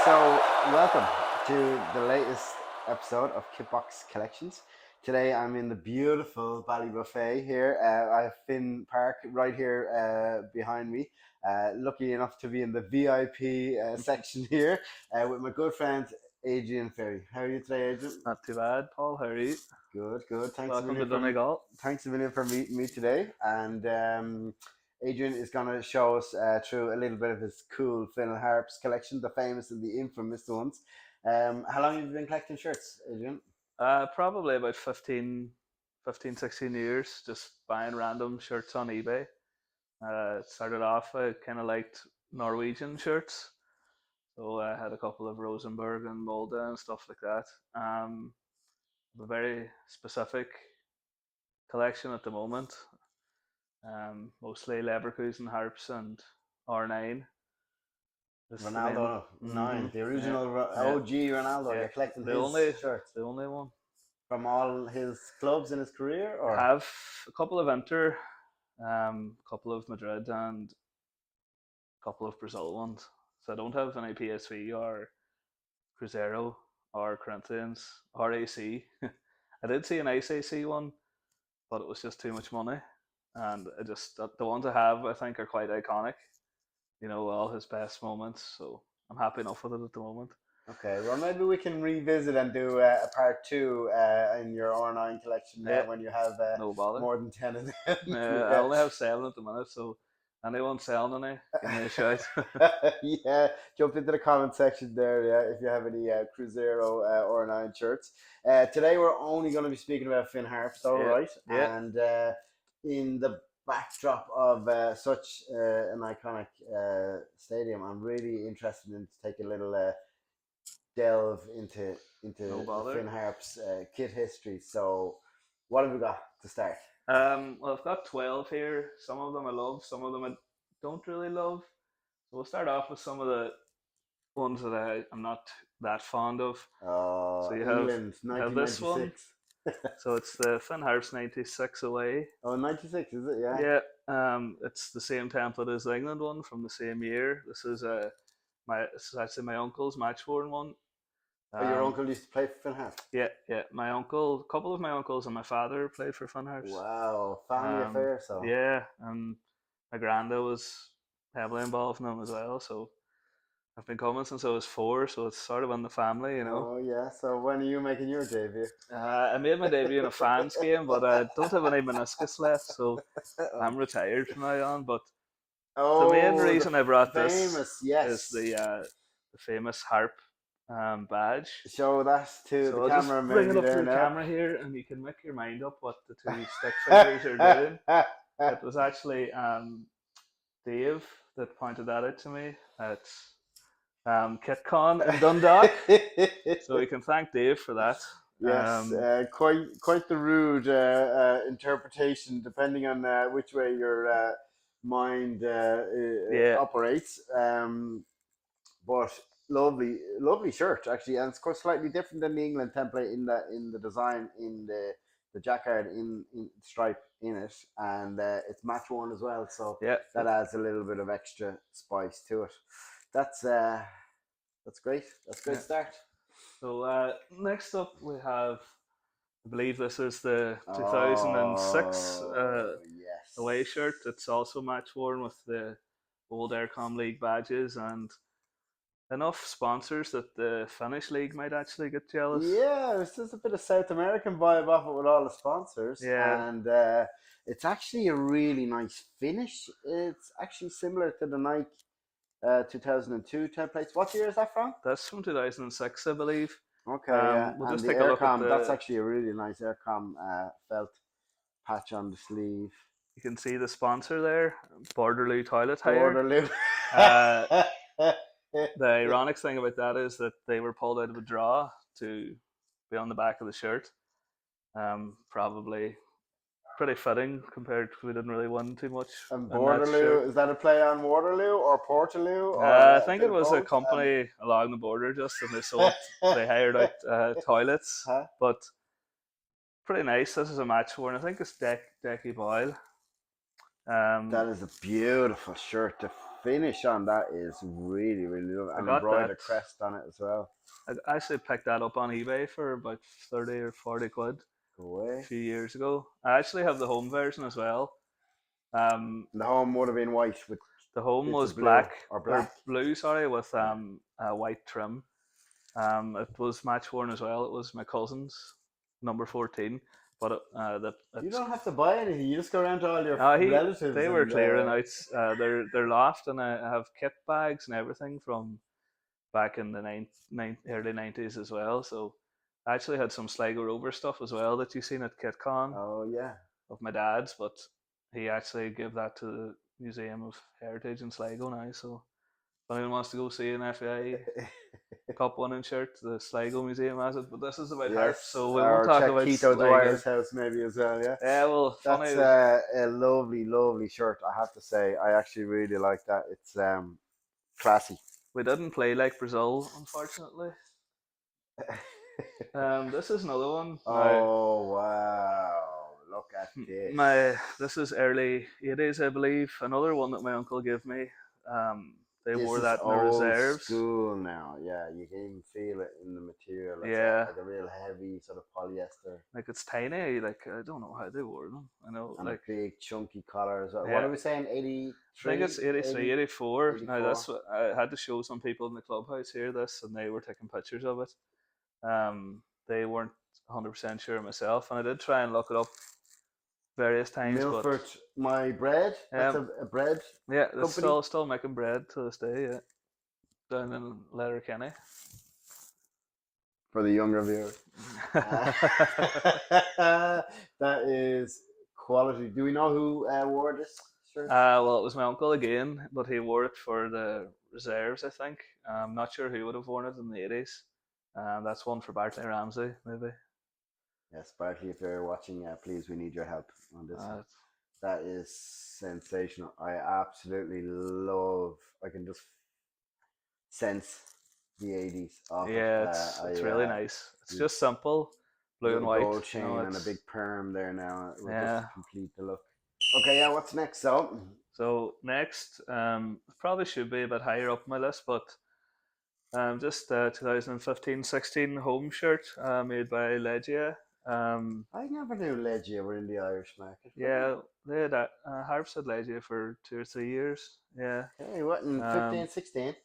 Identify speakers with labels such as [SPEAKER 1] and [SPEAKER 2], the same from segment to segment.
[SPEAKER 1] So, welcome to the latest episode of Kitbox Collections. Today I'm in the beautiful Buffet here. I've been parked right here behind me. Lucky enough to be in the VIP section here with my good friend Adrian Ferry. How are you today, Adrian?
[SPEAKER 2] Not too bad, Paul. How are you?
[SPEAKER 1] Good, good.
[SPEAKER 2] Welcome to Donegal.
[SPEAKER 1] Thanks a million for meeting me today. And Adrian is going to show us through a little bit of his cool Finn Harps collection, the famous and the infamous ones. How long have you been collecting shirts, Adrian?
[SPEAKER 2] Probably about 16 years, just buying random shirts on eBay. Started off, I kind of liked Norwegian shirts. So I had a couple of Rosenborg and Molde and stuff like that. A very specific collection at the moment. Mostly Leverkusen, Harps and R9.
[SPEAKER 1] Ronaldo 9, the
[SPEAKER 2] Yeah,
[SPEAKER 1] original
[SPEAKER 2] yeah,
[SPEAKER 1] OG Ronaldo.
[SPEAKER 2] yeah.
[SPEAKER 1] You're collecting
[SPEAKER 2] The
[SPEAKER 1] his
[SPEAKER 2] only,
[SPEAKER 1] shirts
[SPEAKER 2] the only one.
[SPEAKER 1] from all his clubs in his career,
[SPEAKER 2] I
[SPEAKER 1] or?
[SPEAKER 2] have a couple of Inter, a couple of Madrid, and a couple of Brazil ones. So I don't have any PSV or Cruzeiro or Corinthians or AC. I did see an ICC one, but it was just too much money. And the ones I have, I think, are quite iconic. You know, all his best moments. So I'm happy enough with it at the moment.
[SPEAKER 1] Okay, well, maybe we can revisit and do a part two in your R9 collection
[SPEAKER 2] Yeah,
[SPEAKER 1] when you have
[SPEAKER 2] no bother.
[SPEAKER 1] more than 10 of them.
[SPEAKER 2] I only have 7 at the minute, so anyone selling any, give me a shout.
[SPEAKER 1] Yeah, jump into the comment section there, yeah, if you have any Cruzeiro R9 shirts. Today we're only going to be speaking about Finn Harps, all
[SPEAKER 2] Yeah,
[SPEAKER 1] right?
[SPEAKER 2] yeah.
[SPEAKER 1] And in the backdrop of such an iconic stadium, I'm really interested in to take a little delve into
[SPEAKER 2] No
[SPEAKER 1] the
[SPEAKER 2] bother.
[SPEAKER 1] Finn Harps kit history. So, what have we got to start?
[SPEAKER 2] Well, I've got 12 here. Some of them I love, some of them I don't really love. So we'll start off with some of the ones that I'm not that fond of. So you
[SPEAKER 1] England,
[SPEAKER 2] have this one.
[SPEAKER 1] 1996.
[SPEAKER 2] So it's the Finn Harps 96 away.
[SPEAKER 1] Oh, 96, is it? Yeah.
[SPEAKER 2] Yeah, it's the same template as the England one from the same year. This is actually my uncle's match worn one.
[SPEAKER 1] Oh, your uncle used to play for Finn Harps?
[SPEAKER 2] Yeah, yeah. My uncle, a couple of my uncles, and my father played for Finn Harps.
[SPEAKER 1] Wow, family affair, so.
[SPEAKER 2] Yeah, and my granda was heavily involved in them as well. So I've been coming since I was 4, so it's sort of in the family, you know.
[SPEAKER 1] Oh, yeah. So, when are you making your debut?
[SPEAKER 2] I made my debut in a fans game, but I don't have any meniscus left, so I'm retired from now on. But the main
[SPEAKER 1] Oh, the
[SPEAKER 2] reason I brought this
[SPEAKER 1] famous,
[SPEAKER 2] is
[SPEAKER 1] yes.
[SPEAKER 2] the famous harp badge.
[SPEAKER 1] Show that to
[SPEAKER 2] So
[SPEAKER 1] the
[SPEAKER 2] I'll just
[SPEAKER 1] camera
[SPEAKER 2] bring it
[SPEAKER 1] maybe
[SPEAKER 2] up to
[SPEAKER 1] there
[SPEAKER 2] the
[SPEAKER 1] now.
[SPEAKER 2] camera here, and you can make your mind up what the two stick figures are doing. It was actually Dave that pointed that out to me. It's Kit Con in Dundalk, so we can thank Dave for that.
[SPEAKER 1] Yes, quite the rude interpretation, depending on which way your mind
[SPEAKER 2] Yeah,
[SPEAKER 1] operates. But lovely shirt actually, and it's quite slightly different than the England template in the design, in the jacquard in stripe in it, and it's match worn as well, so
[SPEAKER 2] yeah.
[SPEAKER 1] that adds a little bit of extra spice to it. That's great. That's a great
[SPEAKER 2] Yeah.
[SPEAKER 1] start.
[SPEAKER 2] So next up we have, I believe this is the 2006
[SPEAKER 1] Oh, yes.
[SPEAKER 2] away shirt. It's also match worn with the old Aircom League badges and enough sponsors that the Finnish league might actually get jealous.
[SPEAKER 1] Yeah, there's just a bit of South American vibe off it with all the sponsors,
[SPEAKER 2] Yeah,
[SPEAKER 1] and it's actually a really nice finish. It's actually similar to the Nike 2002 templates. What year is that from?
[SPEAKER 2] that's from 2006, I believe.
[SPEAKER 1] Okay, yeah,
[SPEAKER 2] We'll
[SPEAKER 1] and
[SPEAKER 2] just
[SPEAKER 1] the
[SPEAKER 2] take a look at
[SPEAKER 1] Aircom, that's
[SPEAKER 2] the.
[SPEAKER 1] actually a really nice Aircom felt patch on the sleeve.
[SPEAKER 2] You can see the sponsor there, Borderloo Toilet Hire.
[SPEAKER 1] Waterloo.
[SPEAKER 2] Uh, the ironic thing about that is that they were pulled out of a draw to be on the back of the shirt. Probably pretty fitting compared to we didn't really win too much
[SPEAKER 1] And
[SPEAKER 2] in that shirt.
[SPEAKER 1] Waterloo, is that a play on Waterloo or Portaloo or
[SPEAKER 2] I
[SPEAKER 1] a
[SPEAKER 2] think
[SPEAKER 1] bit
[SPEAKER 2] it
[SPEAKER 1] of
[SPEAKER 2] was a
[SPEAKER 1] both?
[SPEAKER 2] company along the border just, and they hired out toilets,
[SPEAKER 1] Huh?
[SPEAKER 2] but pretty nice. This is a match worn. I think it's Decky Boyle.
[SPEAKER 1] That is a beautiful shirt. The finish on that is really, really lovely.
[SPEAKER 2] I
[SPEAKER 1] And
[SPEAKER 2] got that.
[SPEAKER 1] embroidered crest on it as well.
[SPEAKER 2] I actually picked that up on eBay for about 30 or 40 quid
[SPEAKER 1] Go
[SPEAKER 2] a
[SPEAKER 1] away.
[SPEAKER 2] few years ago. I actually have the home version as well. Um,
[SPEAKER 1] And the home would have been white with
[SPEAKER 2] the home
[SPEAKER 1] bits
[SPEAKER 2] was
[SPEAKER 1] of blue
[SPEAKER 2] black
[SPEAKER 1] or
[SPEAKER 2] or
[SPEAKER 1] black.
[SPEAKER 2] blue, sorry, with
[SPEAKER 1] Yeah.
[SPEAKER 2] a white trim. It was match worn as well. It was my cousin's number 14, but
[SPEAKER 1] You
[SPEAKER 2] it's
[SPEAKER 1] don't have to buy anything. You just go around to all your
[SPEAKER 2] he
[SPEAKER 1] relatives
[SPEAKER 2] they were
[SPEAKER 1] and
[SPEAKER 2] clearing out their loft, and I have kit bags and everything from back in the early 90s as well. So I actually had some Sligo Rover stuff as well that you seen at Kit Con
[SPEAKER 1] oh yeah.
[SPEAKER 2] of my dad's, but he actually gave that to the Museum of Heritage in Sligo now. So if anyone wants to go see an FAI Cup winning shirt, the Sligo Museum has it. But this is about Harps,
[SPEAKER 1] Yes,
[SPEAKER 2] so we won't
[SPEAKER 1] or
[SPEAKER 2] talk
[SPEAKER 1] check
[SPEAKER 2] about
[SPEAKER 1] Keto
[SPEAKER 2] Sligo.
[SPEAKER 1] Dwyer's house maybe as well. Yeah,
[SPEAKER 2] Yeah, well, funny
[SPEAKER 1] that's
[SPEAKER 2] is
[SPEAKER 1] a lovely, lovely shirt. I have to say, I actually really like that. It's classy.
[SPEAKER 2] we didn't play like Brazil, unfortunately. This is another one. Now,
[SPEAKER 1] Oh wow! Look at
[SPEAKER 2] my
[SPEAKER 1] this.
[SPEAKER 2] this is early 80s, I believe. Another one that my uncle gave me. They
[SPEAKER 1] This
[SPEAKER 2] wore
[SPEAKER 1] is
[SPEAKER 2] that in the
[SPEAKER 1] old
[SPEAKER 2] reserves.
[SPEAKER 1] school now. Yeah, you can even feel it in the material. It's
[SPEAKER 2] Yeah,
[SPEAKER 1] like a real heavy sort of polyester
[SPEAKER 2] like it's tiny. Like I don't know how they wore them. I know,
[SPEAKER 1] and a
[SPEAKER 2] like
[SPEAKER 1] big chunky collar as well. What
[SPEAKER 2] yeah,
[SPEAKER 1] are we saying?
[SPEAKER 2] I think
[SPEAKER 1] 83,
[SPEAKER 2] it's 83, 84. Now
[SPEAKER 1] 84.
[SPEAKER 2] that's what I had to show some people in the clubhouse here this, and they were taking pictures of it. They weren't 100% sure myself, and I did try and look it up various times, but
[SPEAKER 1] Milford, my bread. That's
[SPEAKER 2] um,
[SPEAKER 1] a bread
[SPEAKER 2] yeah, they're
[SPEAKER 1] company.
[SPEAKER 2] still making bread to this day. Yeah, down in Letterkenny.
[SPEAKER 1] For the younger viewers. Uh, that is quality. Do we know who wore this shirt?
[SPEAKER 2] Well, it was my uncle again, but he wore it for the reserves, I think. I'm not sure who would have worn it in the 80s. That's one for Bartley Ramsey, maybe.
[SPEAKER 1] Yes, Barkley, if you're watching, please, we need your help on this one.
[SPEAKER 2] Uh,
[SPEAKER 1] That is sensational. I absolutely love. I can just sense the 80s off it.
[SPEAKER 2] yeah, it's really nice. It's
[SPEAKER 1] The
[SPEAKER 2] just simple, blue and
[SPEAKER 1] little
[SPEAKER 2] white.
[SPEAKER 1] gold
[SPEAKER 2] You know,
[SPEAKER 1] chain and a
[SPEAKER 2] it's
[SPEAKER 1] big perm there now. It will just
[SPEAKER 2] yeah.
[SPEAKER 1] complete the look. Okay, yeah, what's next? So,
[SPEAKER 2] So next, probably should be a bit higher up my list, but just 2015-16 home shirt made by Legia. Um,
[SPEAKER 1] I never knew Legia were in the Irish market.
[SPEAKER 2] yeah, they had Harps had Legia for 2 or 3 years. Yeah,
[SPEAKER 1] Okay, what in
[SPEAKER 2] um,
[SPEAKER 1] 15, 16?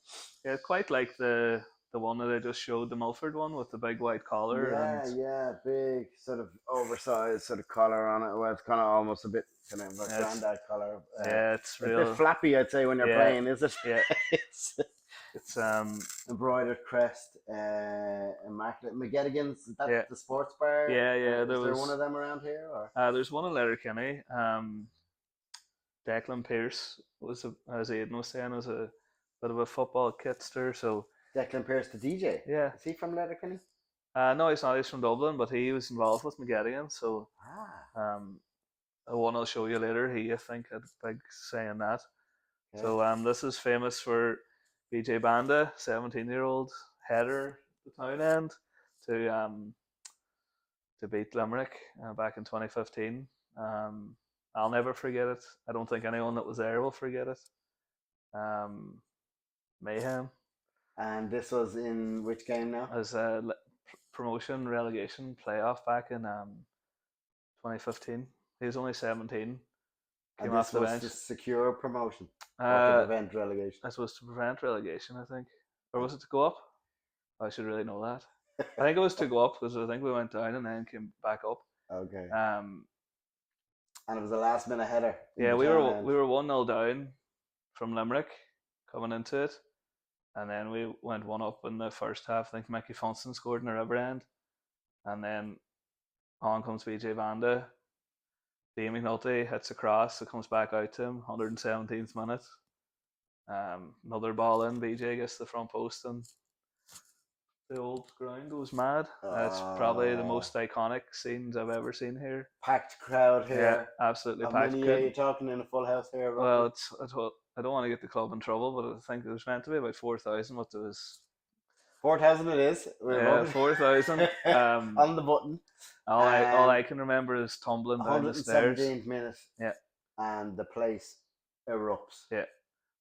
[SPEAKER 2] yeah, quite like the one that I just showed, the Mulford one with the big white collar and
[SPEAKER 1] Yeah, yeah, big sort of oversized sort of collar on it. Well, it's kind of almost a bit kind of a
[SPEAKER 2] it's
[SPEAKER 1] granddad collar.
[SPEAKER 2] yeah, it's
[SPEAKER 1] A bit
[SPEAKER 2] real.
[SPEAKER 1] flappy, I'd say, when you're
[SPEAKER 2] Yeah,
[SPEAKER 1] playing, is it?
[SPEAKER 2] yeah,
[SPEAKER 1] It's
[SPEAKER 2] it's
[SPEAKER 1] embroidered crest, immaculate. McGettigan's, is that
[SPEAKER 2] yeah,
[SPEAKER 1] the sports bar?
[SPEAKER 2] yeah.
[SPEAKER 1] Is there one of them around here? Or
[SPEAKER 2] There's one in Letterkenny. Declan Pierce was, as Aidan was saying, was a bit of a football kitster. So
[SPEAKER 1] Declan Pierce, the DJ.
[SPEAKER 2] yeah,
[SPEAKER 1] Is he from Letterkenny?
[SPEAKER 2] no, he's not. He's from Dublin, but he was involved with McGettigan. So
[SPEAKER 1] Ah,
[SPEAKER 2] um, the one I'll show you later, he I think had a big say in that.
[SPEAKER 1] okay.
[SPEAKER 2] So this is famous for BJ Banda, 17-year-old header at the town end to beat Limerick back in 2015. Um, I'll never forget it. I don't think anyone that was there will forget it. Um, Mayhem
[SPEAKER 1] And this was in which game now?
[SPEAKER 2] as a promotion relegation playoff back in 2015. He was only 17.
[SPEAKER 1] And
[SPEAKER 2] Came
[SPEAKER 1] this
[SPEAKER 2] off the
[SPEAKER 1] was
[SPEAKER 2] bench.
[SPEAKER 1] to secure promotion or to
[SPEAKER 2] Uh,
[SPEAKER 1] prevent relegation.
[SPEAKER 2] this was to prevent relegation, I think, or was it to go up? I should really know that. I think it was to go up because I think we went down and then came back up.
[SPEAKER 1] Okay.
[SPEAKER 2] Um,
[SPEAKER 1] And it was a last minute header in
[SPEAKER 2] yeah,
[SPEAKER 1] the
[SPEAKER 2] we
[SPEAKER 1] town
[SPEAKER 2] were
[SPEAKER 1] end.
[SPEAKER 2] we were 1-0 down from Limerick coming into it, and then we went one up in the first half. I think Mickey Funston scored in the river end, and then on comes BJ Vanda. Dave McNulty hits a cross. It comes back out to him, 117th minute. Another ball in. BJ gets the front post, and the old ground goes mad. It's probably the
[SPEAKER 1] Oh,
[SPEAKER 2] most iconic scenes I've ever seen here.
[SPEAKER 1] packed crowd
[SPEAKER 2] Yeah,
[SPEAKER 1] here.
[SPEAKER 2] absolutely
[SPEAKER 1] How
[SPEAKER 2] packed.
[SPEAKER 1] many are you talking in a full house here, roughly?
[SPEAKER 2] Well, I don't want to get the club in trouble, but I think it was meant to be about 4,000, but there was
[SPEAKER 1] 4,000 it is. We're voting
[SPEAKER 2] 4,000.
[SPEAKER 1] on the button.
[SPEAKER 2] All I can remember is tumbling down the stairs.
[SPEAKER 1] 117th minute.
[SPEAKER 2] Yeah,
[SPEAKER 1] and the place erupts.
[SPEAKER 2] Yeah,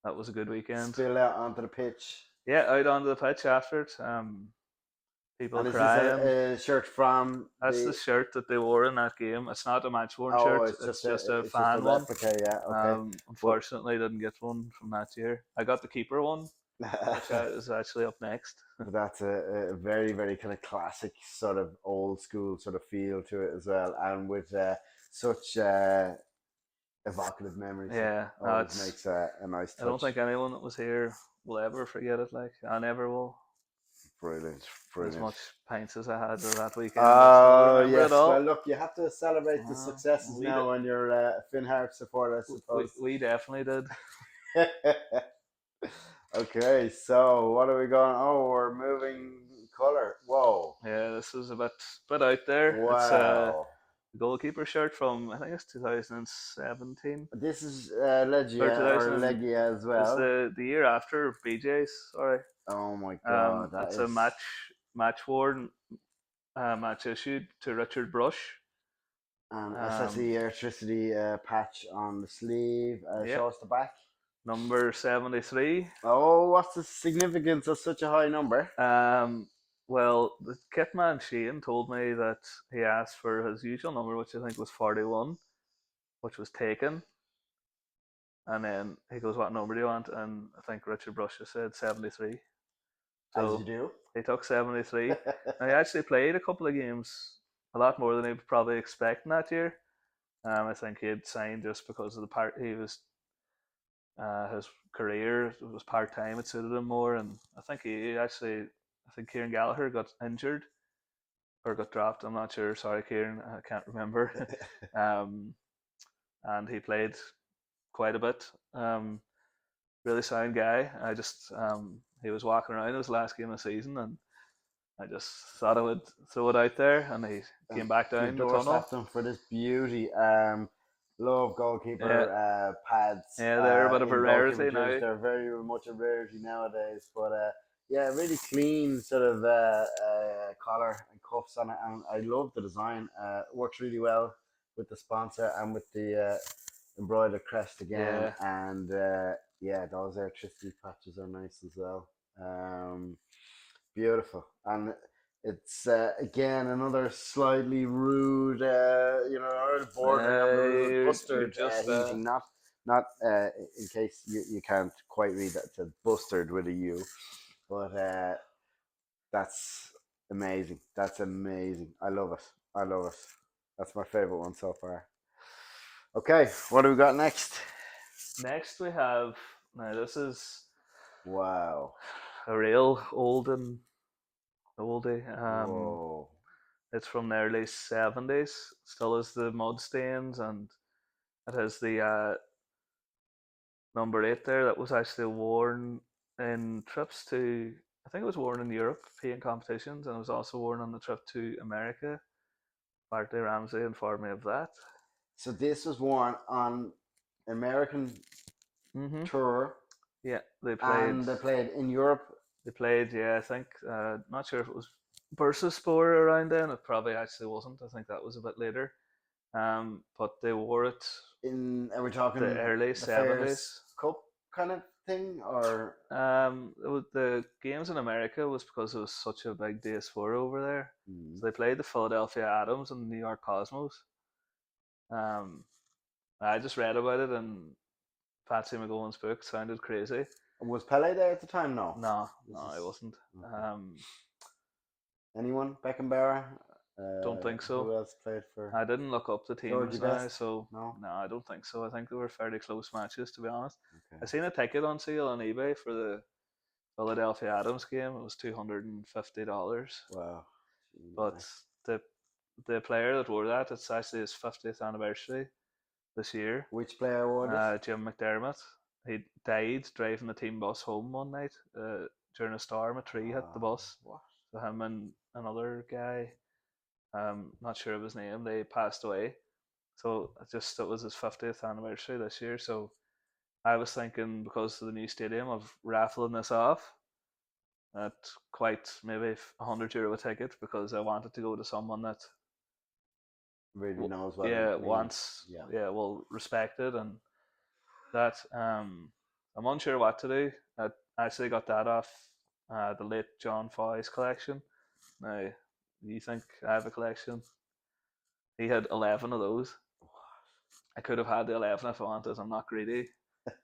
[SPEAKER 2] that was a good weekend.
[SPEAKER 1] Spill out onto the pitch.
[SPEAKER 2] Yeah, out onto the pitch after it. People
[SPEAKER 1] And is this
[SPEAKER 2] crying.
[SPEAKER 1] a shirt from
[SPEAKER 2] That's the
[SPEAKER 1] the?
[SPEAKER 2] shirt that they wore in that game. It's not a match worn
[SPEAKER 1] Oh,
[SPEAKER 2] shirt.
[SPEAKER 1] it's
[SPEAKER 2] It's
[SPEAKER 1] just a
[SPEAKER 2] just a
[SPEAKER 1] it's just a
[SPEAKER 2] fan one.
[SPEAKER 1] replica. Yeah. Okay. Well,
[SPEAKER 2] Unfortunately, didn't get one from that year. I got the keeper one, which is actually up next.
[SPEAKER 1] but that's a very very kind of classic sort of old school sort of feel to it as well, and with such evocative memories. It
[SPEAKER 2] Yeah, no,
[SPEAKER 1] always
[SPEAKER 2] it's.
[SPEAKER 1] makes a nice
[SPEAKER 2] I don't
[SPEAKER 1] touch.
[SPEAKER 2] think anyone that was here will ever forget it. Like I never will.
[SPEAKER 1] Brilliant,
[SPEAKER 2] As
[SPEAKER 1] brilliant.
[SPEAKER 2] much pints as I had that weekend, I still
[SPEAKER 1] Oh
[SPEAKER 2] remember it
[SPEAKER 1] yes. Well,
[SPEAKER 2] all.
[SPEAKER 1] look, you have to celebrate the
[SPEAKER 2] Uh,
[SPEAKER 1] successes
[SPEAKER 2] we,
[SPEAKER 1] now when you're a Finn Harp supporter, I suppose.
[SPEAKER 2] we definitely did.
[SPEAKER 1] Okay, so what are we going? Oh, we're moving color. Whoa!
[SPEAKER 2] Yeah, this was a bit out there. It's a
[SPEAKER 1] Wow.
[SPEAKER 2] goalkeeper shirt from I think it's 2017
[SPEAKER 1] This is
[SPEAKER 2] or
[SPEAKER 1] Legia or
[SPEAKER 2] 2000.
[SPEAKER 1] Legia as
[SPEAKER 2] It's
[SPEAKER 1] well.
[SPEAKER 2] the year after BJ's. Sorry.
[SPEAKER 1] Oh my god, that
[SPEAKER 2] It's a
[SPEAKER 1] is.
[SPEAKER 2] match worn match issued to Richard Brush.
[SPEAKER 1] SSE electricity patch on the sleeve.
[SPEAKER 2] Yeah,
[SPEAKER 1] Show us the back.
[SPEAKER 2] number 73.
[SPEAKER 1] Oh, what's the significance of such a high number?
[SPEAKER 2] Well, the kit man Shane told me that he asked for his usual number, which I think was 41, which was taken. And then he goes, "What number do you want?" And I think Richard Brush just said 73.
[SPEAKER 1] As you
[SPEAKER 2] So
[SPEAKER 1] do.
[SPEAKER 2] he took 73. Now, he actually played a couple of games, a lot more than he was probably expecting that year. I think he had signed just because of the part he was. His career was part time; it suited him more, and I think he actually. I think Kieran Gallagher got injured or got dropped. I'm not sure. Sorry, Kieran, I can't remember. um, and he played quite a bit. Really sound guy. I just he was walking around his last game of the season, and I just thought I would throw it out there, and he came back
[SPEAKER 1] You
[SPEAKER 2] down the tunnel.
[SPEAKER 1] doorstepped them for this beauty. Love
[SPEAKER 2] Yeah,
[SPEAKER 1] goalkeeper pads
[SPEAKER 2] yeah, they're a bit of a
[SPEAKER 1] in goalkeeper
[SPEAKER 2] rarity
[SPEAKER 1] jerseys.
[SPEAKER 2] now.
[SPEAKER 1] They're very much a rarity nowadays. But yeah, really clean sort of collar and cuffs on it, and I love the design. Works really well with the sponsor and with the embroidered crest again.
[SPEAKER 2] Yeah,
[SPEAKER 1] And yeah, those electricity patches are nice as well. Um, Beautiful, and it's again another slightly rude, bordering on the rude
[SPEAKER 2] you're
[SPEAKER 1] bustard
[SPEAKER 2] just
[SPEAKER 1] heating. Not in case you can't quite read that, it says bustard with a U, but that's amazing. That's amazing. I love it. I love it. That's my favorite one so far. Okay, what do we got next?
[SPEAKER 2] next we have now this is
[SPEAKER 1] Wow.
[SPEAKER 2] a real olden oldie.
[SPEAKER 1] Whoa.
[SPEAKER 2] It's from the early 70s. Still has the mud stains, and it has the number 8 there that was actually worn in trips to. I think it was worn in European competitions, and it was also worn on the trip to America. Bartley Ramsey informed me of that.
[SPEAKER 1] So this was worn on American
[SPEAKER 2] Mhm.
[SPEAKER 1] tour,
[SPEAKER 2] Yeah, they played.
[SPEAKER 1] and they played in Europe
[SPEAKER 2] They played. Yeah, I think. Not sure if it was Bursaspor around then. It probably actually wasn't. I think that was a bit later. But they wore it
[SPEAKER 1] are we
[SPEAKER 2] the
[SPEAKER 1] talking
[SPEAKER 2] early
[SPEAKER 1] the Fairs
[SPEAKER 2] 70s.
[SPEAKER 1] Cup kind of thing, or
[SPEAKER 2] The games in America was because it was such a big diaspora over there.
[SPEAKER 1] mm,
[SPEAKER 2] So they played the Philadelphia Atoms and the New York Cosmos. Um, I just read about it in Patsy McGowan's book. Sounded crazy.
[SPEAKER 1] was Pele there at the time? No,
[SPEAKER 2] No,
[SPEAKER 1] this
[SPEAKER 2] no, I
[SPEAKER 1] is
[SPEAKER 2] wasn't.
[SPEAKER 1] okay. Anyone? Beckenbauer?
[SPEAKER 2] Don't think so.
[SPEAKER 1] Who else played for
[SPEAKER 2] I didn't look up the
[SPEAKER 1] Georgie
[SPEAKER 2] teams now,
[SPEAKER 1] Best?
[SPEAKER 2] so
[SPEAKER 1] No.
[SPEAKER 2] no, I don't think so. I think they were fairly close matches, to be honest.
[SPEAKER 1] Okay.
[SPEAKER 2] I seen a ticket on sale on eBay for the Philadelphia Adams game. It was $250.
[SPEAKER 1] Wow.
[SPEAKER 2] But the the player that wore that, it's actually his 50th anniversary this year.
[SPEAKER 1] Which player wore this?
[SPEAKER 2] Jim McDermott. He died driving the team bus home one night during a storm. A tree hit the bus.
[SPEAKER 1] What?
[SPEAKER 2] So him and another guy, not sure of his name, they passed away. So it was his 50th anniversary this year. So I was thinking, because of the new stadium, of raffling this off at quite maybe €100 a ticket, because I wanted to go to someone that
[SPEAKER 1] really knows what it
[SPEAKER 2] yeah,
[SPEAKER 1] means.
[SPEAKER 2] wants,
[SPEAKER 1] Yeah.
[SPEAKER 2] yeah, well, respected, and that. I'm unsure what to do. I actually got that off the late John Foy's collection. Now, you think I have a collection? He had 11 of those. I could have had the 11 if I wanted. I'm not greedy.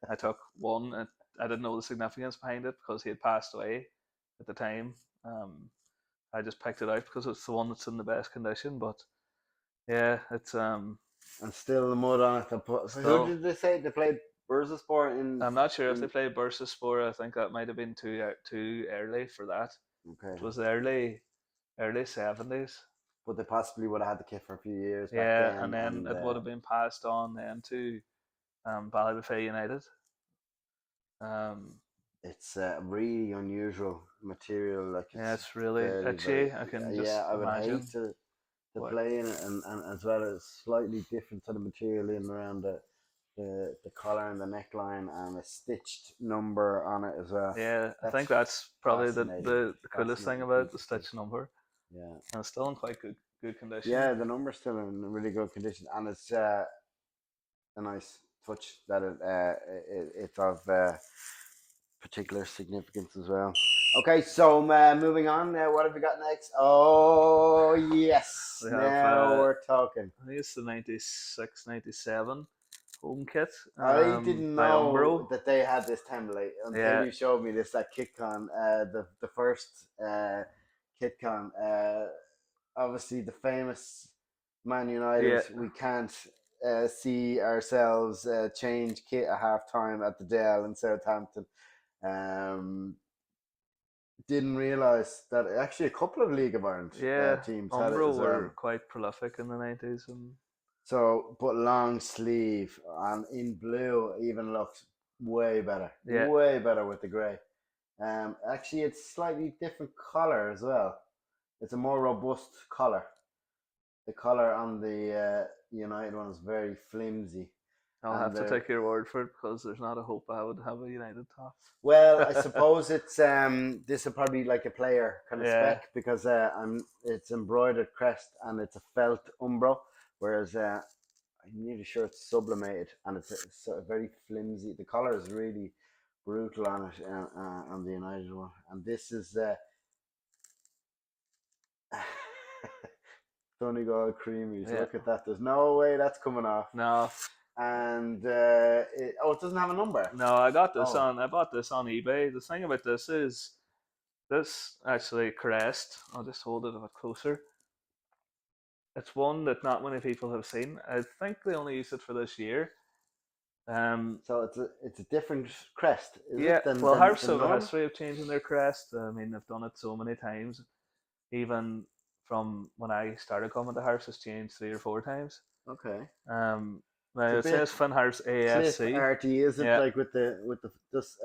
[SPEAKER 2] I took one. I didn't know the significance behind it because he had passed away at the time. Um, I just picked it out because it's the one that's in the best condition. But yeah, it's
[SPEAKER 1] And still the mud on it. So who
[SPEAKER 2] still.
[SPEAKER 1] did they say they played Bursaspor in?
[SPEAKER 2] I'm not sure if they
[SPEAKER 1] In
[SPEAKER 2] played Bursaspor. I think that might have been too early for that.
[SPEAKER 1] okay,
[SPEAKER 2] It was the early 70s.
[SPEAKER 1] but they possibly would have had the kit for a few years back
[SPEAKER 2] Yeah, and
[SPEAKER 1] then,
[SPEAKER 2] then
[SPEAKER 1] and
[SPEAKER 2] it would have been passed on then to Ballybofey United. Um,
[SPEAKER 1] it's really unusual material. Like
[SPEAKER 2] yeah,
[SPEAKER 1] it's
[SPEAKER 2] it's really
[SPEAKER 1] very, very.
[SPEAKER 2] itchy. I can just
[SPEAKER 1] Yeah, I would hate
[SPEAKER 2] imagine
[SPEAKER 1] to
[SPEAKER 2] what.
[SPEAKER 1] play in it, and as well as slightly different sort of material in around the collar and the neckline, and a stitched number on it as well.
[SPEAKER 2] Yeah, I
[SPEAKER 1] That's
[SPEAKER 2] think that's probably
[SPEAKER 1] fascinating.
[SPEAKER 2] the coolest thing
[SPEAKER 1] Fascinating
[SPEAKER 2] about
[SPEAKER 1] piece
[SPEAKER 2] the
[SPEAKER 1] of kit.
[SPEAKER 2] stitch number,
[SPEAKER 1] Yeah.
[SPEAKER 2] and it's still in quite good condition.
[SPEAKER 1] Yeah, the number's still in really good condition, and it's a nice touch that it's of particular significance as well. Okay, so moving on. What have we got next? Oh yes,
[SPEAKER 2] We have
[SPEAKER 1] now we're talking.
[SPEAKER 2] I think it's the 96, 97 home kit
[SPEAKER 1] I didn't
[SPEAKER 2] by
[SPEAKER 1] know
[SPEAKER 2] Umbro.
[SPEAKER 1] that they had this template until
[SPEAKER 2] Yeah,
[SPEAKER 1] you showed me this at KitCon, the first KitCon. Obviously, the famous Man United.
[SPEAKER 2] yeah,
[SPEAKER 1] We can't see ourselves change kit at half time at the Dale in Southampton. Um, didn't realise that actually a couple of League of Ireland
[SPEAKER 2] yeah.
[SPEAKER 1] teams had it
[SPEAKER 2] Umbro
[SPEAKER 1] as well.
[SPEAKER 2] were quite prolific in the 90s, and
[SPEAKER 1] So, but long sleeve and in blue even looks
[SPEAKER 2] yeah,
[SPEAKER 1] way better with the grey. Actually, it's slightly different color as well. It's a more robust color. The color on the United one is very flimsy,
[SPEAKER 2] I'll
[SPEAKER 1] and
[SPEAKER 2] have to take your word for it because there's not a hope I would have a United top.
[SPEAKER 1] well, I suppose it's this is probably like a player kind of
[SPEAKER 2] Yeah,
[SPEAKER 1] spec because it's embroidered crest and it's a felt umbro, whereas I'm nearly sure it's sublimated and it's sort of very flimsy. The color is really brutal on it on the United one, and this is Donegal creamies.
[SPEAKER 2] yeah.
[SPEAKER 1] Look at that. There's no way that's coming off.
[SPEAKER 2] No,
[SPEAKER 1] And it doesn't have a number.
[SPEAKER 2] no, I got this
[SPEAKER 1] Oh,
[SPEAKER 2] on. I bought this on eBay. The thing about this is this actually crest. I'll just hold it a bit closer. It's one that not many people have seen. I think they only used it for this year.
[SPEAKER 1] so it's a different crest, is
[SPEAKER 2] Yeah,
[SPEAKER 1] it, than
[SPEAKER 2] well, Harps
[SPEAKER 1] than
[SPEAKER 2] have a
[SPEAKER 1] normal?
[SPEAKER 2] history of changing their crest. I mean, they've done it so many times. Even from when I started coming to Harps, it's changed 3 or 4 times.
[SPEAKER 1] Okay,
[SPEAKER 2] Um,
[SPEAKER 1] it's a
[SPEAKER 2] Now it
[SPEAKER 1] bit
[SPEAKER 2] says Finn Harps
[SPEAKER 1] cliff
[SPEAKER 2] AFC.
[SPEAKER 1] arty, is it?
[SPEAKER 2] Yeah,
[SPEAKER 1] Like with the just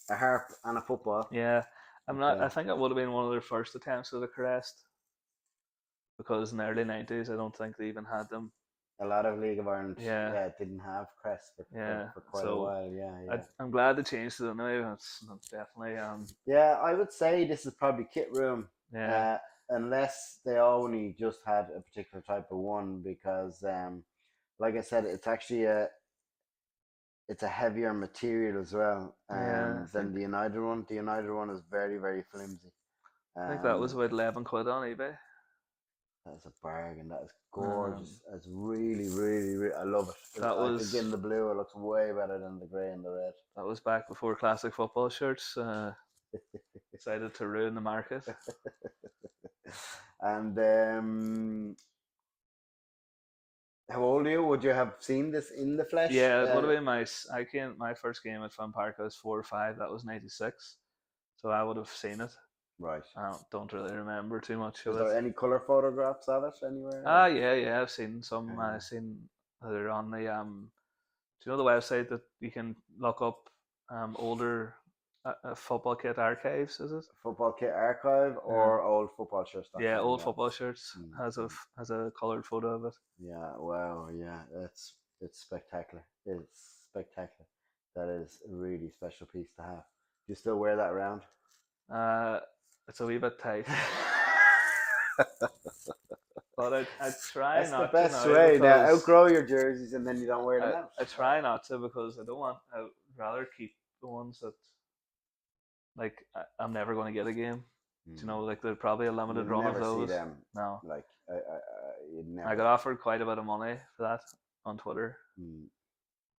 [SPEAKER 1] a harp and a football.
[SPEAKER 2] yeah. I'm not.
[SPEAKER 1] Okay,
[SPEAKER 2] I think it would have been one of their first attempts at a crest because in the early 90s, I don't think they even had them.
[SPEAKER 1] a lot of League of Ireland,
[SPEAKER 2] Yeah,
[SPEAKER 1] yeah, didn't have crest
[SPEAKER 2] yeah.
[SPEAKER 1] for quite a
[SPEAKER 2] So
[SPEAKER 1] while. Yeah, yeah,
[SPEAKER 2] I'm glad they changed it anyway. That's definitely
[SPEAKER 1] yeah. I would say this is probably kit room,
[SPEAKER 2] yeah,
[SPEAKER 1] uh, unless they only just had a particular type of one because like I said, it's a heavier material as well
[SPEAKER 2] yeah.
[SPEAKER 1] than the United one. The United one is very, very flimsy.
[SPEAKER 2] I think that was
[SPEAKER 1] Um,
[SPEAKER 2] about 11 quid on eBay.
[SPEAKER 1] that's a bargain. That is
[SPEAKER 2] Um,
[SPEAKER 1] gorgeous. It's really, really, really. I love it.
[SPEAKER 2] that
[SPEAKER 1] I think
[SPEAKER 2] was
[SPEAKER 1] in the blue, it looks way better than the grey and the red.
[SPEAKER 2] that was back before classic football shirts decided to ruin the market.
[SPEAKER 1] And how old are you? Would you have seen this in the flesh?
[SPEAKER 2] Yeah, it would have been my first game at Fun Park. I was 4 or 5. That was '96, so I would have seen it.
[SPEAKER 1] Right.
[SPEAKER 2] I don't really remember too much of
[SPEAKER 1] Is
[SPEAKER 2] it.
[SPEAKER 1] there any color photographs of it
[SPEAKER 2] Ah,
[SPEAKER 1] anywhere?
[SPEAKER 2] yeah. I've seen some.
[SPEAKER 1] Okay.
[SPEAKER 2] I've seen they're on the Do you know the website that you can look up older football kit archives? Is it?
[SPEAKER 1] Football Kit Archive
[SPEAKER 2] Yeah.
[SPEAKER 1] or
[SPEAKER 2] Yeah,
[SPEAKER 1] oldfootballshirts.com.
[SPEAKER 2] old
[SPEAKER 1] Yeah.
[SPEAKER 2] football shirts
[SPEAKER 1] Mm-hmm.
[SPEAKER 2] has a colored photo of it.
[SPEAKER 1] Yeah, wow, yeah, it's spectacular. It's spectacular. That is a really special piece to have. Do you still wear that around?
[SPEAKER 2] Uh, it's a wee bit tight. But I try
[SPEAKER 1] That's the
[SPEAKER 2] not to
[SPEAKER 1] best
[SPEAKER 2] now
[SPEAKER 1] way. Now
[SPEAKER 2] because
[SPEAKER 1] outgrow your jerseys and then you don't wear them out.
[SPEAKER 2] I try not to because I don't want. I'd rather keep the ones that like I'm never going to get again. You know, like there's probably a
[SPEAKER 1] You
[SPEAKER 2] limited run of
[SPEAKER 1] never see
[SPEAKER 2] those.
[SPEAKER 1] them.
[SPEAKER 2] No,
[SPEAKER 1] Like you'd
[SPEAKER 2] I got
[SPEAKER 1] never.
[SPEAKER 2] offered quite a bit of money for that on Twitter.
[SPEAKER 1] Mm,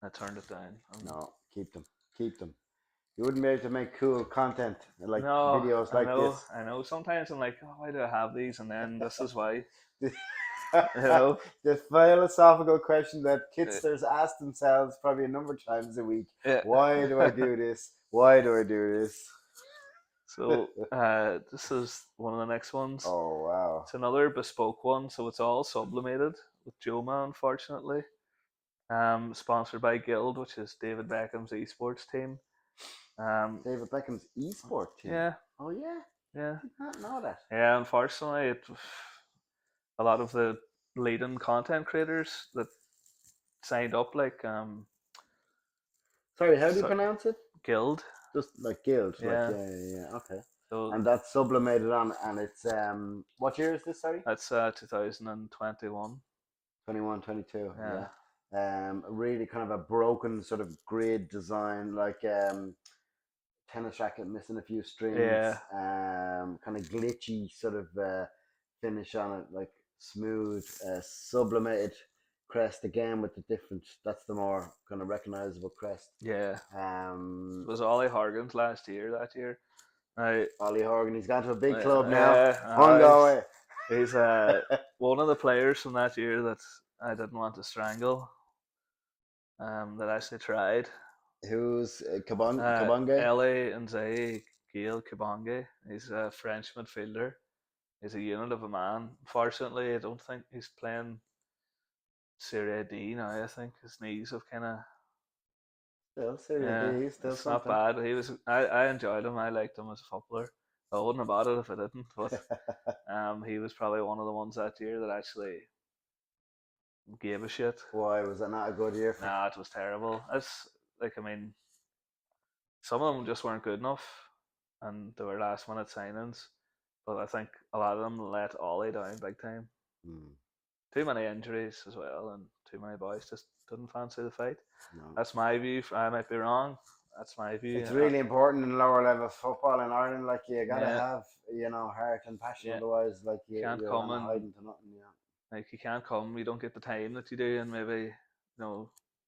[SPEAKER 2] I turned it down.
[SPEAKER 1] no, keep them. Keep them. You wouldn't be able to make cool content like
[SPEAKER 2] No,
[SPEAKER 1] videos like this.
[SPEAKER 2] I know. Sometimes I'm like, oh, why do I have these? And then this is why.
[SPEAKER 1] the
[SPEAKER 2] You know.
[SPEAKER 1] philosophical question that
[SPEAKER 2] Uh,
[SPEAKER 1] kidsters ask themselves probably a number of times a week.
[SPEAKER 2] Yeah.
[SPEAKER 1] Why do I do this? Why do I do this?
[SPEAKER 2] So this is one of the next ones.
[SPEAKER 1] Oh wow.
[SPEAKER 2] It's another bespoke one, so it's all sublimated with Joma, unfortunately. Sponsored by Guild, which is David Beckham's esports team.
[SPEAKER 1] David Beckham's esport team.
[SPEAKER 2] Yeah,
[SPEAKER 1] Oh yeah.
[SPEAKER 2] yeah,
[SPEAKER 1] Did not know that.
[SPEAKER 2] yeah. Unfortunately, a lot of the leading content creators that signed up, like
[SPEAKER 1] Sorry, how do you
[SPEAKER 2] so,
[SPEAKER 1] pronounce it?
[SPEAKER 2] Guild.
[SPEAKER 1] Just like guild, like
[SPEAKER 2] Yeah.
[SPEAKER 1] yeah. Okay.
[SPEAKER 2] So
[SPEAKER 1] And that's sublimated on, and it's what year is this? Sorry,
[SPEAKER 2] that's 2021.
[SPEAKER 1] 21, 22.
[SPEAKER 2] Yeah.
[SPEAKER 1] Yeah. Really kind of a broken sort of grid design, like tennis racket missing a few strings.
[SPEAKER 2] Yeah.
[SPEAKER 1] Kind of glitchy sort of finish on it, like smooth, sublimated crest again with the different. That's the more kind of recognizable crest.
[SPEAKER 2] Yeah.
[SPEAKER 1] Um,
[SPEAKER 2] It was Ollie Hargan's last year that year. Now,
[SPEAKER 1] Ollie Horgan, he's gone to a big club now.
[SPEAKER 2] Yeah, he's one of the players from that year that I didn't want to strangle. That actually tried.
[SPEAKER 1] Who's Kabonge?
[SPEAKER 2] Ellie and Zay Gail Kibonge. He's a French midfielder. He's a unit of a man. Unfortunately, I don't think he's playing Serie D now. I think his knees have kind of.
[SPEAKER 1] Still, Serie
[SPEAKER 2] Yeah,
[SPEAKER 1] D, he's still
[SPEAKER 2] it's not
[SPEAKER 1] something.
[SPEAKER 2] bad. He was. I enjoyed him. I liked him as a footballer. I wouldn't have bought it if I didn't. But he was probably one of the ones that year that actually gave a shit.
[SPEAKER 1] Why was that not a good year for?
[SPEAKER 2] Nah, it was terrible. It's like, I mean, some of them just weren't good enough, and they were last minute signings. But I think a lot of them let Ollie down big time.
[SPEAKER 1] Hmm.
[SPEAKER 2] Too many injuries as well, and too many boys just didn't fancy the fight.
[SPEAKER 1] No.
[SPEAKER 2] That's my view. I might be wrong. That's my view.
[SPEAKER 1] It's really important in lower level football in Ireland. Like you gotta
[SPEAKER 2] Yeah.
[SPEAKER 1] have, heart and passion.
[SPEAKER 2] Yeah.
[SPEAKER 1] Otherwise, like
[SPEAKER 2] Can't
[SPEAKER 1] you're
[SPEAKER 2] come
[SPEAKER 1] gonna
[SPEAKER 2] and
[SPEAKER 1] hide into nothing. Yeah.
[SPEAKER 2] like you can't come. You don't get the time that you do in maybe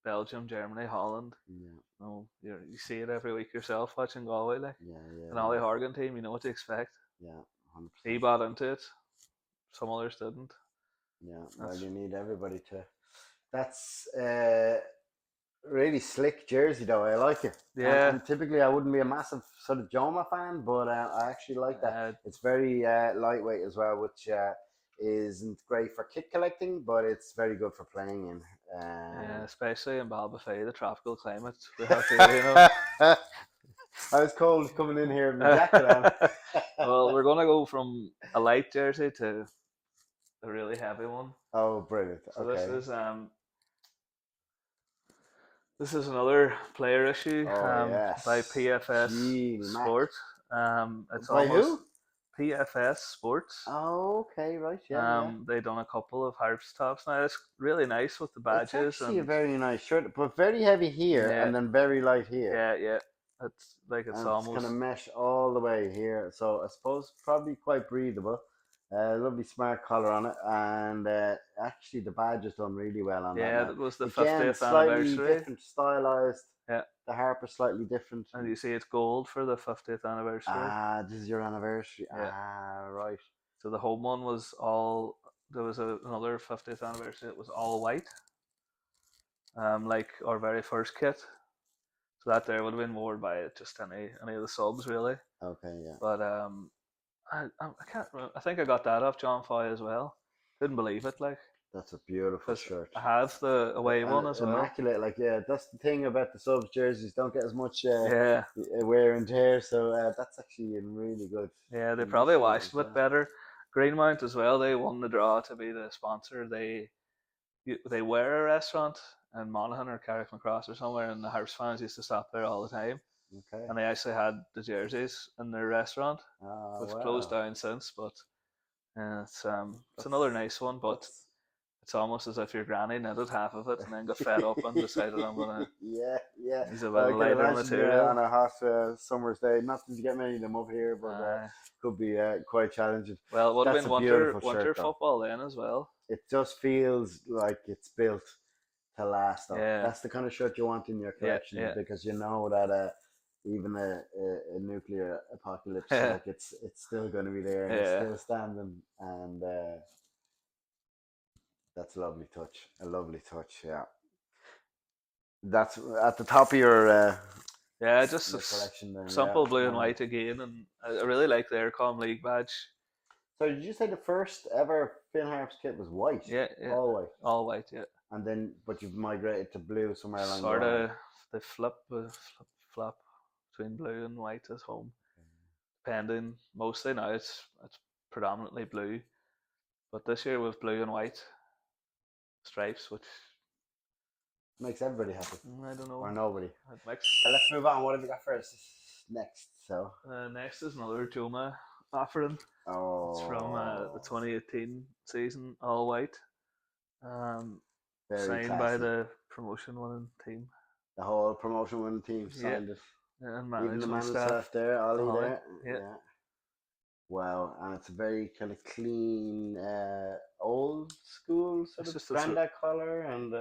[SPEAKER 2] Belgium, Germany, Holland.
[SPEAKER 1] Yeah.
[SPEAKER 2] You see it every week yourself watching Galway, like
[SPEAKER 1] Yeah.
[SPEAKER 2] an Ollie Horgan team. You know what to expect.
[SPEAKER 1] Yeah. 100%.
[SPEAKER 2] He bought into it. Some others didn't.
[SPEAKER 1] Yeah. Well,
[SPEAKER 2] That's-
[SPEAKER 1] you need everybody to. That's really slick jersey though. I like it.
[SPEAKER 2] Yeah.
[SPEAKER 1] And typically I wouldn't be a massive sort of Joma fan, but I actually like that. It's very lightweight as well, which isn't great for kit collecting, but it's very good for playing in.
[SPEAKER 2] Yeah, especially in Balbafay, the tropical climate. We have to,
[SPEAKER 1] I was cold coming in here with my jacket on.
[SPEAKER 2] Well, we're gonna go from a light jersey to a really heavy one.
[SPEAKER 1] Oh, brilliant!
[SPEAKER 2] So
[SPEAKER 1] okay.
[SPEAKER 2] This is another player issue
[SPEAKER 1] yes.
[SPEAKER 2] by PFS Sports. It's
[SPEAKER 1] by
[SPEAKER 2] almost
[SPEAKER 1] who?
[SPEAKER 2] PFS Sports.
[SPEAKER 1] Oh, okay, right, yeah.
[SPEAKER 2] They done a couple of Harps tops now. It's really nice with the badges.
[SPEAKER 1] It's actually a very nice shirt, but very heavy here and then very light here.
[SPEAKER 2] Yeah. It's like it's almost
[SPEAKER 1] kind of mesh all the way here. So I suppose probably quite breathable. Lovely smart collar on it, and actually the badge is done really well on that.
[SPEAKER 2] Yeah, that was the
[SPEAKER 1] Again,
[SPEAKER 2] 50th
[SPEAKER 1] slightly
[SPEAKER 2] anniversary.
[SPEAKER 1] Different, stylized.
[SPEAKER 2] Yeah,
[SPEAKER 1] the harp is slightly different.
[SPEAKER 2] And you see it's gold for the 50th anniversary.
[SPEAKER 1] Ah, this is your anniversary.
[SPEAKER 2] Yeah.
[SPEAKER 1] Ah, right.
[SPEAKER 2] So the home one was all. There was another 50th anniversary. It was all white. Like our very first kit. So that there would have been worn by just any of the subs really.
[SPEAKER 1] Okay, yeah.
[SPEAKER 2] But I can't remember. I think I got that off John Foy as well. Couldn't believe it, like.
[SPEAKER 1] That's a beautiful shirt.
[SPEAKER 2] I have the away one as well.
[SPEAKER 1] Immaculate, like that's the thing about the subs jerseys. Don't get as much wear and tear, so that's actually in really good.
[SPEAKER 2] Yeah, they probably washed a bit better. Greenmount as well. They won the draw to be the sponsor. They were a restaurant in Monaghan or Carrickmacross or somewhere, and the Harps fans used to stop there all the time.
[SPEAKER 1] Okay.
[SPEAKER 2] And they actually had the jerseys in their restaurant, which closed down since. But It's another nice one, but
[SPEAKER 1] What's
[SPEAKER 2] it's almost as if your granny knitted half of it and then got fed up and decided I'm gonna
[SPEAKER 1] yeah, yeah.
[SPEAKER 2] use a bit
[SPEAKER 1] Well, I
[SPEAKER 2] of
[SPEAKER 1] can
[SPEAKER 2] lighter
[SPEAKER 1] imagine, yeah,
[SPEAKER 2] material.
[SPEAKER 1] on a hot summer's day. Not that you get many of them up here, but
[SPEAKER 2] Uh,
[SPEAKER 1] could be quite challenging.
[SPEAKER 2] well, it would have
[SPEAKER 1] That's
[SPEAKER 2] been
[SPEAKER 1] a beautiful shirt,
[SPEAKER 2] winter
[SPEAKER 1] though.
[SPEAKER 2] football then as well.
[SPEAKER 1] It just feels like it's built to last, though.
[SPEAKER 2] Yeah,
[SPEAKER 1] That's the kind of shirt you want in your
[SPEAKER 2] yeah,
[SPEAKER 1] collection
[SPEAKER 2] yeah,
[SPEAKER 1] because you know that even a nuclear apocalypse,
[SPEAKER 2] yeah,
[SPEAKER 1] like it's still going to be there and it's
[SPEAKER 2] yeah.
[SPEAKER 1] still standing, and that's a lovely touch. A lovely touch, yeah. That's at the top of
[SPEAKER 2] Yeah, just
[SPEAKER 1] your
[SPEAKER 2] it's
[SPEAKER 1] collection, then, yeah.
[SPEAKER 2] simple blue and
[SPEAKER 1] Wow.
[SPEAKER 2] white again, and I really like their Com League badge.
[SPEAKER 1] So did you say the first ever Finn Harps kit was white,
[SPEAKER 2] Yeah, yeah,
[SPEAKER 1] all white,
[SPEAKER 2] all white. Yeah,
[SPEAKER 1] and then but you've migrated to blue somewhere along the
[SPEAKER 2] sort
[SPEAKER 1] line?
[SPEAKER 2] of they flop between blue and white at home, depending. Mostly now it's predominantly blue, but this year with blue and white stripes, which
[SPEAKER 1] Makes everybody happy,
[SPEAKER 2] I don't
[SPEAKER 1] or
[SPEAKER 2] know,
[SPEAKER 1] nobody.
[SPEAKER 2] it mix.
[SPEAKER 1] Let's move on. What have we got first? Next, so.
[SPEAKER 2] Next is another Joma offering. It's from the
[SPEAKER 1] Oh,
[SPEAKER 2] 2018 season, all white. Um,
[SPEAKER 1] very
[SPEAKER 2] Signed by
[SPEAKER 1] classy.
[SPEAKER 2] the promotion winning team.
[SPEAKER 1] The whole promotion winning team
[SPEAKER 2] Yeah,
[SPEAKER 1] signed it.
[SPEAKER 2] and
[SPEAKER 1] Even the
[SPEAKER 2] management
[SPEAKER 1] man
[SPEAKER 2] staff.
[SPEAKER 1] himself there, Ollie
[SPEAKER 2] Holly.
[SPEAKER 1] there.
[SPEAKER 2] Yeah,
[SPEAKER 1] Yeah. Wow, and it's a very kind of clean, old school sort
[SPEAKER 2] it's
[SPEAKER 1] of
[SPEAKER 2] just
[SPEAKER 1] granddad color, and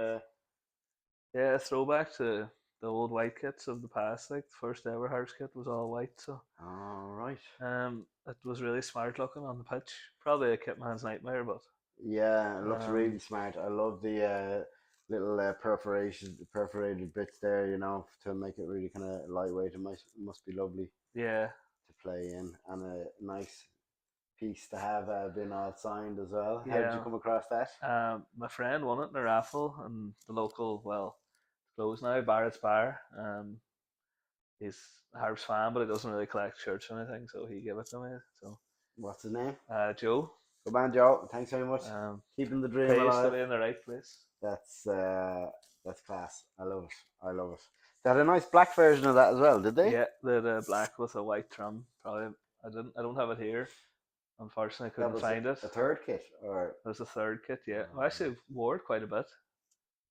[SPEAKER 2] yeah, a throwback to the old white kits of the past. Like the first ever Harps kit was all white, so
[SPEAKER 1] all right.
[SPEAKER 2] it was really smart looking on the pitch. Probably a kit man's nightmare, but
[SPEAKER 1] Yeah, it looks really
[SPEAKER 2] um,
[SPEAKER 1] smart. I love the little perforated bits there, to make it really kind of lightweight. It must be lovely
[SPEAKER 2] yeah,
[SPEAKER 1] to play in, and a nice piece to have been all signed as well. How did you
[SPEAKER 2] yeah.
[SPEAKER 1] come across that?
[SPEAKER 2] My friend won it in a raffle, and the local, well, it's closed now, Barrett's Bar. He's a Harps fan, but he doesn't really collect shirts or anything, so he gave it to me. So,
[SPEAKER 1] What's his name?
[SPEAKER 2] Joe,
[SPEAKER 1] Good man, Joe. Thanks very much.
[SPEAKER 2] um,
[SPEAKER 1] Keeping the dream
[SPEAKER 2] pays to
[SPEAKER 1] alive.
[SPEAKER 2] be in the right place.
[SPEAKER 1] That's that's class. I love it. I love it. They had a nice black version of that as well, did they?
[SPEAKER 2] Yeah, the black with a white trim. Probably, I don't have it here. Unfortunately, I
[SPEAKER 1] That
[SPEAKER 2] couldn't
[SPEAKER 1] was
[SPEAKER 2] find it.
[SPEAKER 1] a third kit, or
[SPEAKER 2] There's a third kit. Yeah, I
[SPEAKER 1] oh,
[SPEAKER 2] actually wore it quite a bit.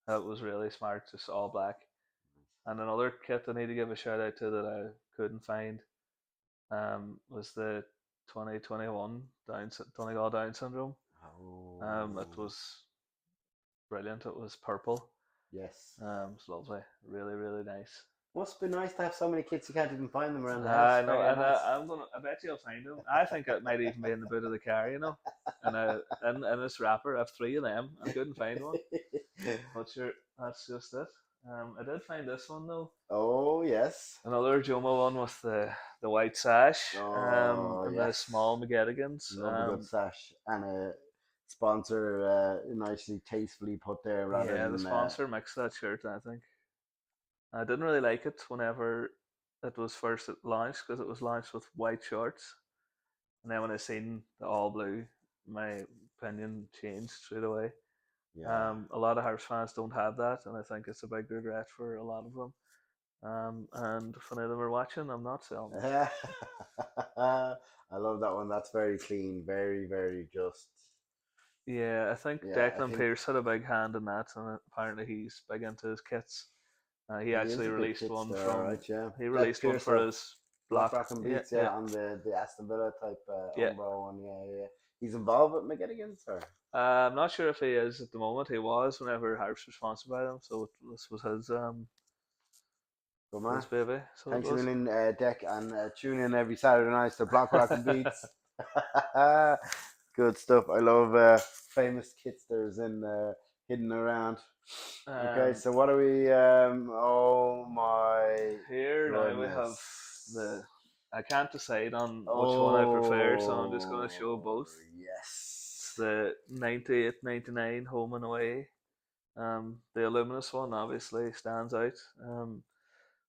[SPEAKER 2] It was really smart, just all black. And another kit I need to give a shout out to that I couldn't find was the 2021 Donegal Down syndrome. It
[SPEAKER 1] oh,
[SPEAKER 2] was brilliant. It was purple.
[SPEAKER 1] yes.
[SPEAKER 2] It's lovely. Really, really nice.
[SPEAKER 1] Must be nice to have so many kits you can't even find them around the house.
[SPEAKER 2] I know,
[SPEAKER 1] Very
[SPEAKER 2] and
[SPEAKER 1] nice.
[SPEAKER 2] I'm gonna. I bet you'll find them. I think it might even be in the boot of the car, And in this wrapper, I have three of them. I couldn't find one, but sure, that's just it. I did find this one though.
[SPEAKER 1] Oh yes.
[SPEAKER 2] Another Joma one with the white sash,
[SPEAKER 1] Oh
[SPEAKER 2] and the
[SPEAKER 1] yes.
[SPEAKER 2] small McGettigans.
[SPEAKER 1] Love a good sash and a sponsor nicely tastefully put there rather
[SPEAKER 2] Yeah, the
[SPEAKER 1] than
[SPEAKER 2] sponsor mixed that shirt. I think I didn't really like it whenever it was first launched because it was launched with white shorts, and then when I seen the all blue, my opinion changed straight away.
[SPEAKER 1] yeah.
[SPEAKER 2] A lot of Harps fans don't have that, and I think it's a big regret for a lot of them. And if any of them are watching, I'm not selling it.
[SPEAKER 1] I love that one. That's very clean, very, very just.
[SPEAKER 2] Yeah, I think
[SPEAKER 1] Yeah, I
[SPEAKER 2] Declan
[SPEAKER 1] think
[SPEAKER 2] Pierce had a big hand in that, and apparently he's big into his kits. He
[SPEAKER 1] he is
[SPEAKER 2] actually
[SPEAKER 1] a big
[SPEAKER 2] released
[SPEAKER 1] kit
[SPEAKER 2] one
[SPEAKER 1] star, all
[SPEAKER 2] from.
[SPEAKER 1] right, yeah.
[SPEAKER 2] He
[SPEAKER 1] Deck
[SPEAKER 2] released one
[SPEAKER 1] Pierce
[SPEAKER 2] for
[SPEAKER 1] of
[SPEAKER 2] his
[SPEAKER 1] Black
[SPEAKER 2] block.
[SPEAKER 1] Rock and
[SPEAKER 2] Yeah,
[SPEAKER 1] Beats, yeah,
[SPEAKER 2] yeah,
[SPEAKER 1] on the Aston Villa type
[SPEAKER 2] yeah.
[SPEAKER 1] Umbro one, yeah, yeah. He's involved with McGettigans, or?
[SPEAKER 2] I'm not sure if he is at the moment. He was whenever Harps was sponsored by them, so this was
[SPEAKER 1] Good man.
[SPEAKER 2] his baby. So it
[SPEAKER 1] Thanks a
[SPEAKER 2] was.
[SPEAKER 1] million, Deck, and tune in every Saturday night to Block Rock and Beats. Good stuff. I love famous kitsters in hidden around. Okay,
[SPEAKER 2] Um,
[SPEAKER 1] so what are we? Oh my
[SPEAKER 2] Here now we have
[SPEAKER 1] goodness.
[SPEAKER 2] the. I can't decide on which one I prefer, so I'm just going to show
[SPEAKER 1] Oh
[SPEAKER 2] both. It's
[SPEAKER 1] yes.
[SPEAKER 2] the 98-99 home and away. The Illuminous one obviously stands out.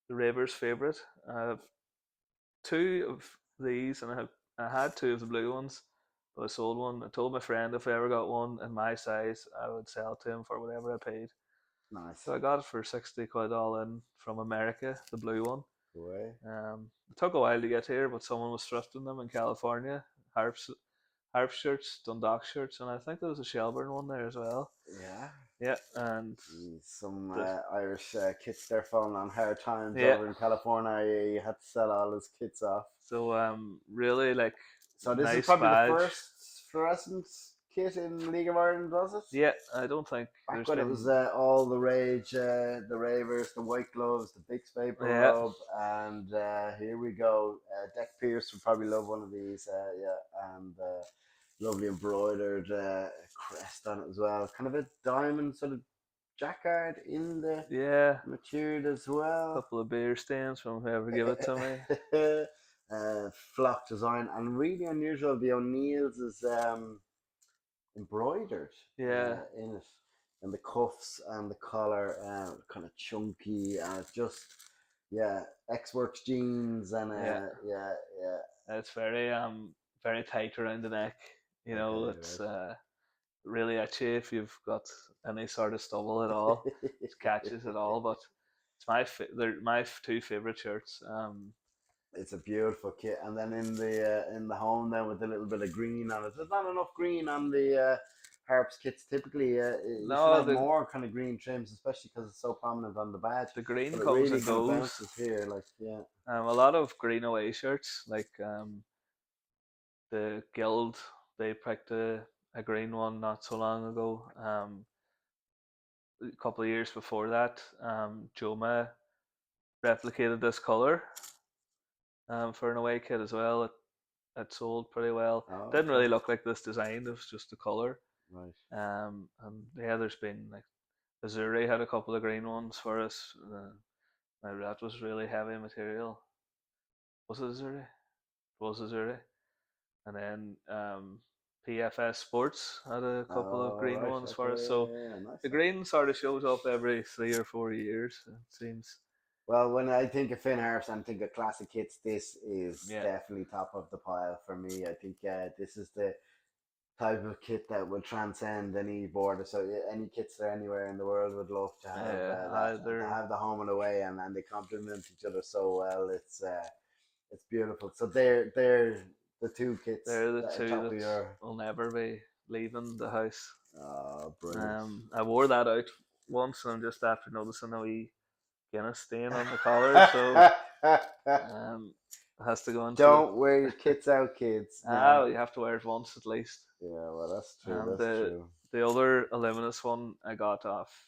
[SPEAKER 2] The Ravers' favourite. I have two of these, and I had two of the blue ones, but I sold one. I told my friend if I ever got one in my size, I would sell it to him for whatever I paid.
[SPEAKER 1] Nice.
[SPEAKER 2] So I got it for 60 quid all in from America, the blue one.
[SPEAKER 1] Away.
[SPEAKER 2] It took a while to get here, but someone was thrifting them in California. Harps Harps shirts, Dundalk shirts, and I think there was a Shelburne one there as well.
[SPEAKER 1] Yeah.
[SPEAKER 2] Yeah, and
[SPEAKER 1] Jeez, some
[SPEAKER 2] the,
[SPEAKER 1] Irish kits there falling on hard times
[SPEAKER 2] yeah.
[SPEAKER 1] over in California. He had to sell all his kits off.
[SPEAKER 2] So really like
[SPEAKER 1] So this is
[SPEAKER 2] nice
[SPEAKER 1] probably the
[SPEAKER 2] badge.
[SPEAKER 1] first fluorescent kit in League of Ireland, was it?
[SPEAKER 2] Yeah, I don't think
[SPEAKER 1] Back
[SPEAKER 2] there's
[SPEAKER 1] when it was
[SPEAKER 2] been.
[SPEAKER 1] all the rage, the ravers, the white gloves, the big paper
[SPEAKER 2] Yeah,
[SPEAKER 1] rub, and here we go. Deck Pierce would probably love one of these. Yeah, and lovely embroidered crest on it as well. Kind of a diamond sort of jacquard in the
[SPEAKER 2] yeah.
[SPEAKER 1] material as well.
[SPEAKER 2] Couple of beer stains from whoever gave it to me.
[SPEAKER 1] Flock design and really unusual. The O'Neill's is embroidered
[SPEAKER 2] Yeah,
[SPEAKER 1] in it, and the cuffs and the collar kind of chunky, and it's just X Works jeans and
[SPEAKER 2] yeah.
[SPEAKER 1] yeah.
[SPEAKER 2] It's very tight around the neck. You know,
[SPEAKER 1] Okay,
[SPEAKER 2] it's really itchy if you've got any sort of stubble at all. It catches it all, but it's they're my two favorite shirts.
[SPEAKER 1] It's a beautiful kit, and then in the home then with a little bit of green on it. There's not enough green on the Harps kits. Typically, you should
[SPEAKER 2] No,
[SPEAKER 1] have more kind of green trims, especially because it's so prominent on the badge.
[SPEAKER 2] the green
[SPEAKER 1] But it
[SPEAKER 2] comes
[SPEAKER 1] really
[SPEAKER 2] and
[SPEAKER 1] kind of
[SPEAKER 2] goes.
[SPEAKER 1] bounces here, like yeah.
[SPEAKER 2] A lot of green away shirts, like the Guild, they picked a green one not so long ago. A couple of years before that, Joma replicated this color for an away kit as well. It sold pretty well.
[SPEAKER 1] Oh,
[SPEAKER 2] Didn't
[SPEAKER 1] okay,
[SPEAKER 2] really look like this design. It was just the color.
[SPEAKER 1] right.
[SPEAKER 2] And yeah, there's been like Azuri had a couple of green ones for us. Now that was really heavy material. Was it Azuri? It was Azuri. And then PFS Sports had a couple of
[SPEAKER 1] Oh,
[SPEAKER 2] green
[SPEAKER 1] right.
[SPEAKER 2] ones for us. So
[SPEAKER 1] Okay, nice
[SPEAKER 2] the
[SPEAKER 1] one.
[SPEAKER 2] green sort of shows up every 3 or 4 years. It seems.
[SPEAKER 1] Well, when I think of Finn Harps and think of classic hits, this is
[SPEAKER 2] Yeah,
[SPEAKER 1] definitely top of the pile for me. I think this is the type of kit that will transcend any border. So any kits there anywhere in the world would love to have
[SPEAKER 2] yeah.
[SPEAKER 1] that, and to
[SPEAKER 2] They're
[SPEAKER 1] have the home and away, and they complement each other so well. It's beautiful. So they're the two kits
[SPEAKER 2] they're the
[SPEAKER 1] that are
[SPEAKER 2] two
[SPEAKER 1] top
[SPEAKER 2] that
[SPEAKER 1] of your.
[SPEAKER 2] will never be leaving the house.
[SPEAKER 1] Oh, brilliant.
[SPEAKER 2] I wore that out once, and I'm just after noticing a wee Guinness stain on the collar, so it has to go into the.
[SPEAKER 1] Don't wear your kits out, kids. No.
[SPEAKER 2] You have to wear it once at least.
[SPEAKER 1] Yeah, well, that's true.
[SPEAKER 2] And
[SPEAKER 1] That's true.
[SPEAKER 2] the other Illuminous one I got off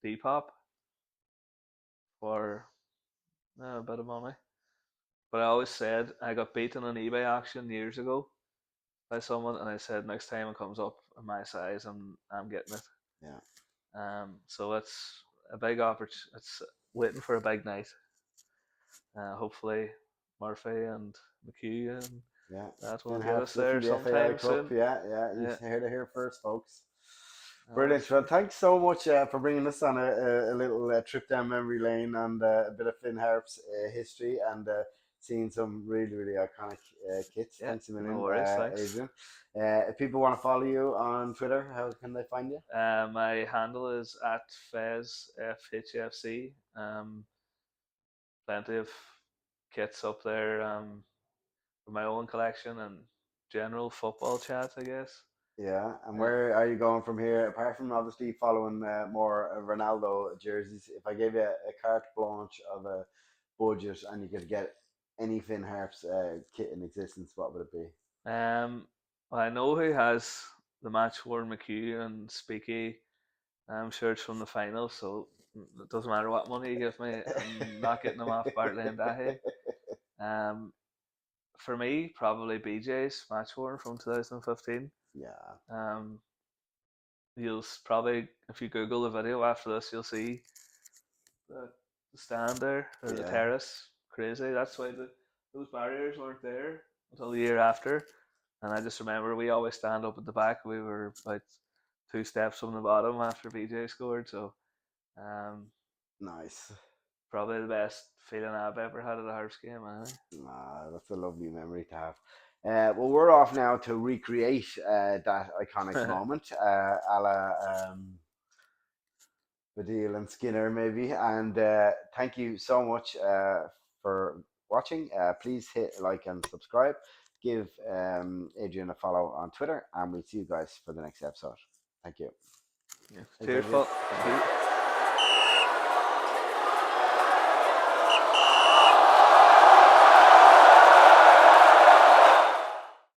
[SPEAKER 2] Depop for a bit of money. But I always said I got beaten on eBay auction years ago by someone, and I said next time it comes up in my size, I'm getting it.
[SPEAKER 1] Yeah.
[SPEAKER 2] So it's a big opportunity. It's waiting for a big night. Hopefully, Murphy and McHugh and
[SPEAKER 1] Yeah.
[SPEAKER 2] that will
[SPEAKER 1] Finn
[SPEAKER 2] get
[SPEAKER 1] Harps
[SPEAKER 2] us there
[SPEAKER 1] lifting the FAI
[SPEAKER 2] sometime
[SPEAKER 1] Cup.
[SPEAKER 2] soon.
[SPEAKER 1] Yeah, yeah. You
[SPEAKER 2] Yeah,
[SPEAKER 1] heard it here first, folks.
[SPEAKER 2] we'll
[SPEAKER 1] Brilliant. Well,
[SPEAKER 2] see.
[SPEAKER 1] thanks so much for bringing us on a little trip down memory lane and a bit of Finn Harps history and seeing some really, really iconic kits.
[SPEAKER 2] Yeah,
[SPEAKER 1] Thanks a
[SPEAKER 2] no
[SPEAKER 1] million,
[SPEAKER 2] worries. Thanks.
[SPEAKER 1] Adrian. If people want to follow you on Twitter, how can they find you?
[SPEAKER 2] My handle is at FezFHFC. Plenty of kits up there for my own collection and general football chat, I guess.
[SPEAKER 1] Yeah, and
[SPEAKER 2] Uh,
[SPEAKER 1] where are you going from here? Apart from obviously following more Ronaldo jerseys, if I gave you a carte blanche of a budget and you could get any Finn Harps kit in existence, what would it be?
[SPEAKER 2] um, I know who has the match worn McHugh and Speaky shirts from the final, so it doesn't matter what money you give me, I'm not getting them off Bartley and Dahy. Um, for me, probably BJ's match worn from 2015.
[SPEAKER 1] Yeah,
[SPEAKER 2] Um, you'll probably, if you Google the video after this, you'll see the, the stand there or the
[SPEAKER 1] yeah,
[SPEAKER 2] terrace. Crazy. That's why those barriers weren't there until the year after. And I just remember we always stand up at the back. We were about 2 steps from the bottom after BJ scored. So um,
[SPEAKER 1] nice.
[SPEAKER 2] probably the best feeling I've ever had at a Harps game. Anyway.
[SPEAKER 1] That's a lovely memory to have. Well, we're off now to recreate that iconic moment, a la Badil and Skinner, maybe. And thank you so much for watching. Please hit like and subscribe. give Adrian a follow on Twitter, and we'll see you guys for the next episode. Thank you.
[SPEAKER 2] Yeah.
[SPEAKER 1] Thanks,
[SPEAKER 2] Cheers,
[SPEAKER 1] Adrian.
[SPEAKER 2] Paul. Thank you.